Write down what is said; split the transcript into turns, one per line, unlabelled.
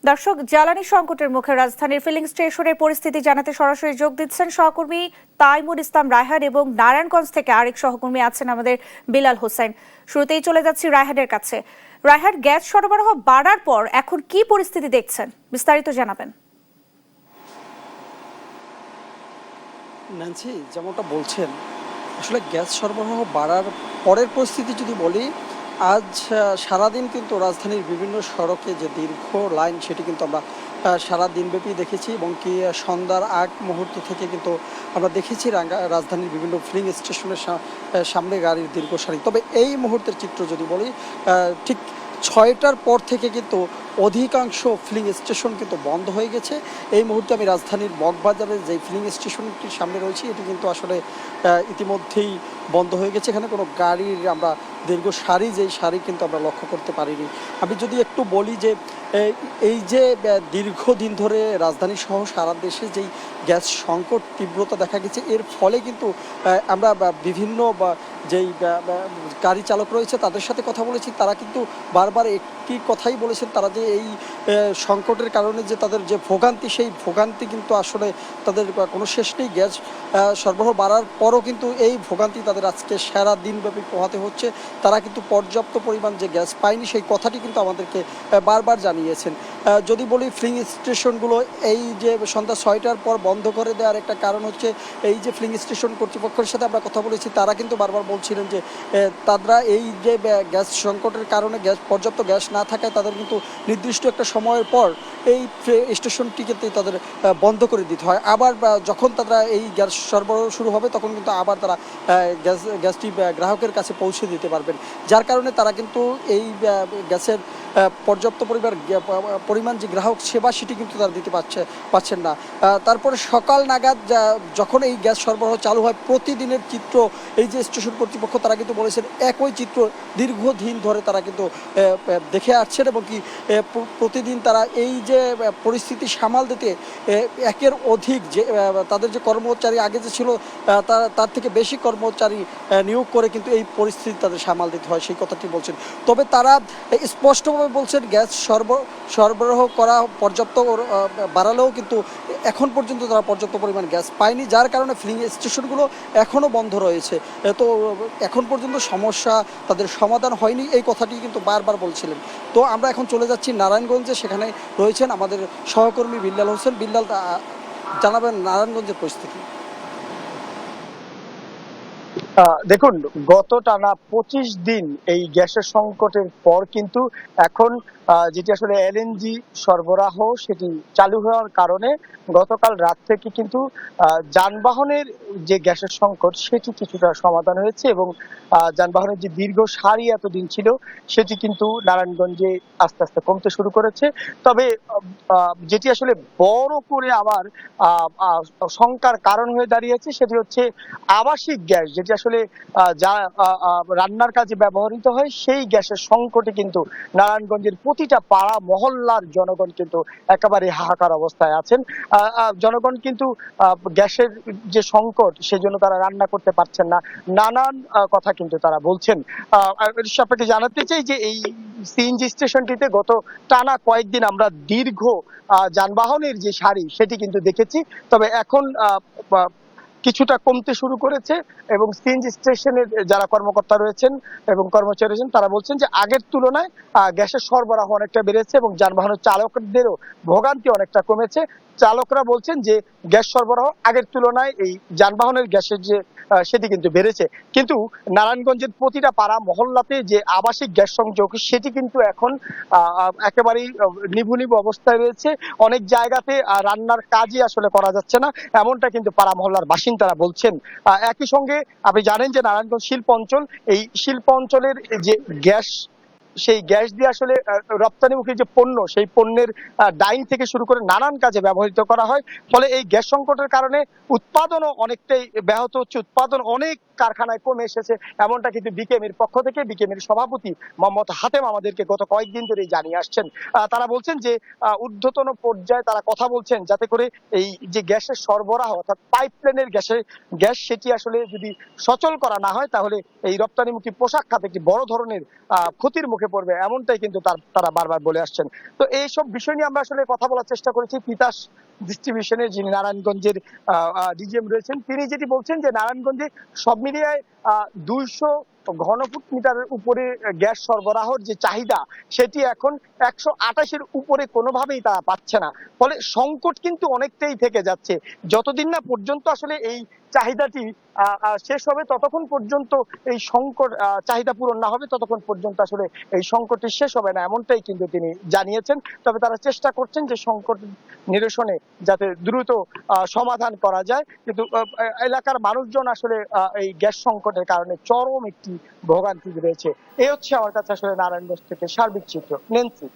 দর্শক, জ্বালানি সংকটের মুখে রাজধানীর ফিলিং স্টেশনের পরিস্থিতি জানাতে সরাসরি যোগ দিচ্ছেন সহকর্মী তাইমুর ইসলাম রায়হান, এবং নারায়ণগঞ্জ থেকে আরেক সহকর্মী আছেন আমাদের বিলাল হোসেন। শুরুতেই চলে যাচ্ছি রায়হানের কাছে। রায়হান, গ্যাস সরবরাহ বাড়ার পর এখন কি পরিস্থিতি দেখছেন, বিস্তারিত জানাবেন।
ন্যান্সি, যেমনটা বলছেন, আসলে গ্যাস সরবরাহ বাড়ার পরের পরিস্থিতি যদি বলি, আজ সারাদিন কিন্তু রাজধানীর বিভিন্ন সড়কে যে দীর্ঘ লাইন সেটি কিন্তু আমরা সারা দিনব্যাপী দেখেছি, এবং কি সন্ধ্যার আগ মুহূর্ত থেকে কিন্তু আমরা দেখেছি রাজধানীর বিভিন্ন ফিলিং স্টেশনের সামনে গাড়ির দীর্ঘ সারি। তবে এই মুহূর্তের চিত্র যদি বলি, ঠিক 6টার পর থেকে কিন্তু অধিকাংশ ফিলিং স্টেশন কিন্তু বন্ধ হয়ে গেছে। এই মুহূর্তে আমি রাজধানীর মগবাজারের যে ফিলিং স্টেশনটির সামনে রয়েছি, এটি কিন্তু আসলে ইতিমধ্যেই বন্ধ হয়ে গেছে। এখানে কোনো গাড়ির আমরা দীর্ঘ সারি, যেই সারি কিন্তু আমরা লক্ষ্য করতে পারিনি। আমি যদি একটু বলি যে এই যে দীর্ঘদিন ধরে রাজধানী সহ সারা দেশে যেই গ্যাস সংকট তীব্রতা দেখা গেছে, এর ফলে কিন্তু আমরা বিভিন্ন যেই গাড়ি চালক রয়েছে তাদের সাথে কথা বলেছি। তারা কিন্তু বারবার একটি কথাই বলেছেন, তারা যে এই সংকটের কারণে যে তাদের যে ভোগান্তি, সেই ভোগান্তি কিন্তু আসলে তাদের কোনো শেষ নেই। গ্যাস সরবরাহ বাড়ার পরও কিন্তু এই ভোগান্তি তাদের আজকে সারা দিনব্যাপী পোহাতে হচ্ছে। তারা কিন্তু পর্যাপ্ত পরিমাণ যে গ্যাস পায়নি, সেই কথাটি কিন্তু আমাদেরকে বারবার জানিয়েছেন। যদি বলি ফিলিং স্টেশনগুলো এই যে সন্ধ্যা 6টার পর বন্ধ করে দেওয়ার একটা কারণ হচ্ছে, এই যে ফিলিং স্টেশন কর্তৃপক্ষের সাথে আমরা কথা বলেছি, তারা কিন্তু বারবার বলছিলেন যে তারা এই যে গ্যাস সংকটের কারণে পর্যাপ্ত গ্যাস না থাকায় তাদের কিন্তু নির্দিষ্ট একটা সময়ের পর এই স্টেশনটিকে তাদের বন্ধ করে দিতে হয়। আবার যখন তারা এই গ্যাস সরবরাহ শুরু হবে, তখন কিন্তু আবার তারা গ্যাসটি গ্রাহকের কাছে পৌঁছে দিতে পারবেন। যার কারণে তারা কিন্তু এই গ্যাসের পর্যাপ্ত পরিমাণ যে গ্রাহক সেবা, সেটি কিন্তু তারা দিতে পারছেন না। তারপরে সকাল নাগাদ যখন এই গ্যাস সরবরাহ চালু হয়, প্রতিদিনের চিত্র এই যে স্টেশন কর্তৃপক্ষ তারা কিন্তু বলেছেন একই চিত্র দীর্ঘদিন ধরে তারা কিন্তু দেখে আসছেন, এবং কি প্রতিদিন তারা এই যে পরিস্থিতি সামাল দিতে একের অধিক যে তাদের যে কর্মচারী আগে যে ছিল তার থেকে বেশি কর্মচারী নিয়োগ করে কিন্তু এই পরিস্থিতি তাদের সামাল দিতে হয়, সেই কথাটি বলছেন। তবে তারা স্পষ্টভাবে বলছেন গ্যাস সরবরাহ করা পর্যাপ্ত বাড়ালেও কিন্তু এখন পর্যন্ত তারা পর্যাপ্ত পরিমাণ গ্যাস পায়নি, যার কারণে ফিলিং স্টেশনগুলো এখনও বন্ধ রয়েছে। তো এখন পর্যন্ত সমস্যা তাদের সমাধান হয়নি, এই কথাটি কিন্তু বারবার বলছিলেন। তো আমরা এখন চলে যাচ্ছি নারায়ণগঞ্জে, সেখানে রয়েছেন আমাদের সহকর্মী বিল্লাল হোসেন। বিল্লাল, জানাবেন নারায়ণগঞ্জের পরিস্থিতি।
দেখুন, গত টানা 25 দিন এই গ্যাসের সংকটের পর কিন্তু এখন যেটি আসলে এলএনজি সরবরাহ সেটি চালু হওয়ার কারণে গতকাল রাত থেকে কিন্তু যানবাহনের যে গ্যাসের সংকট সেটি কিছুটা সমাধান হয়েছে, এবং যানবাহনের যে দীর্ঘ সারি এতদিন ছিল সেটি কিন্তু নারায়ণগঞ্জে আস্তে আস্তে কমতে শুরু করেছে। তবে যেটি আসলে বড় করে আবার শঙ্কার কারণ হয়ে দাঁড়িয়েছে সেটি হচ্ছে আবাসিক গ্যাস, যেটি আসলে যা রান্নার কাজে ব্যবহৃত হয়, সেই গ্যাসের সংকটে কিন্তু নারায়ণগঞ্জের প্রতিটা পাড়া মহল্লার জনগণ কিন্তু একেবারে হাহাকার অবস্থায় আছেন। জনগণ কিন্তু গ্যাসের যে সংকট, সেজন্য তারা রান্না করতে পারছেন না, নানান কথা কিন্তু তারা বলছেন। আপনাকে জানাতে চাই যে এই সিএনজি স্টেশনটিতে গত টানা কয়েকদিন আমরা দীর্ঘ যানবাহনের যে সারি সেটি কিন্তু দেখেছি। তবে এখন কিছুটা কমতে শুরু করেছে, এবং সিএনজি স্টেশনের যারা কর্মকর্তা রয়েছেন এবং কর্মচারী রয়েছেন তারা বলছেন যে আগের তুলনায় গ্যাসের সরবরাহ অনেকটা বেড়েছে, এবং যানবাহনের চালকদেরও ভোগান্তি অনেকটা কমেছে। চালকরা বলছেন যে গ্যাস সরবরাহ আগের তুলনায় এই যানবাহনের গ্যাসের যে সেটি কিন্তু বেড়েছে, কিন্তু নারায়ণগঞ্জের প্রতিটা পাড়া মহল্লাতে যে আবাসিক গ্যাস সংযোগ সেটি কিন্তু এখন একেবারেই নিভু নিভু অবস্থায় রয়েছে। অনেক জায়গাতে রান্নার কাজই আসলে করা যাচ্ছে না, এমনটা কিন্তু পাড়া মহল্লার বাসিন্দারা বলছেন। একই সঙ্গে আপনি জানেন যে নারায়ণগঞ্জ শিল্প অঞ্চল, এই শিল্প অঞ্চলের যে গ্যাস, সেই গ্যাস দিয়ে আসলে রপ্তানিমুখী যে পণ্য, সেই পণ্যের ডাইং থেকে শুরু করে নানান কাজে ব্যবহৃত করা হয়। ফলে এই গ্যাস সংকটের কারণে উৎপাদনও অনেকটাই ব্যাহত হচ্ছে, উৎপাদন অনেক কারখানায় কমে এসেছে, এমনটা কিন্তু বিকেএমইর পক্ষ থেকে বিকেএমইর সভাপতি মোহাম্মদ হাতেম আমাদেরকে গত কয়েকদিন ধরেই জানিয়ে আসছেন। তারা বলছেন যে ঊর্ধ্বতন পর্যায়ে তারা কথা বলছেন যাতে করে এই যে গ্যাসের সরবরাহ, অর্থাৎ পাইপলাইনের গ্যাস সেটি আসলে যদি সচল করা না হয়, তাহলে এই রপ্তানিমুখী পোশাক খাতে একটি বড় ধরনের ক্ষতির মুখে মুখে পড়বে, এমনটাই কিন্তু তারা বারবার বলে আসছেন। তো এইসব বিষয় নিয়ে আমরা আসলে কথা বলার চেষ্টা করেছি তিতাস ডিস্ট্রিবিউশনের যিনি নারায়ণগঞ্জের ডিজিএম রয়েছেন, তিনি যেটি বলছেন যে নারায়ণগঞ্জে সব মিলিয়ে 200 ঘনফুট মিটারের উপরে গ্যাস সরবরাহের যে চাহিদা, সেটি এখন 128-এর উপরে কোনোভাবেই তারা পাচ্ছে না। ফলে সংকট কিন্তু অনেকটাই থেকে যাচ্ছে। যতদিন না পর্যন্ত আসলে এই চাহিদাটি শেষ হবে, ততক্ষণ পর্যন্ত এই সংকট চাহিদা পূরণ না হবে, ততক্ষণ পর্যন্ত আসলে এই সংকটটি শেষ হবে না, এমনটাই কিন্তু তিনি জানিয়েছেন। তবে তারা চেষ্টা করছেন যে সংকট নিরসনে যাতে দ্রুত সমাধান করা যায়। কিন্তু এলাকার মানুষজন আসলে এই গ্যাস সংকটের কারণে চরম একটি ভোগান্তি রয়েছে। এই হচ্ছে আমার কাছে আসলে নারায়ণগঞ্জ থেকে সার্বিক চিত্র। নেন্সি।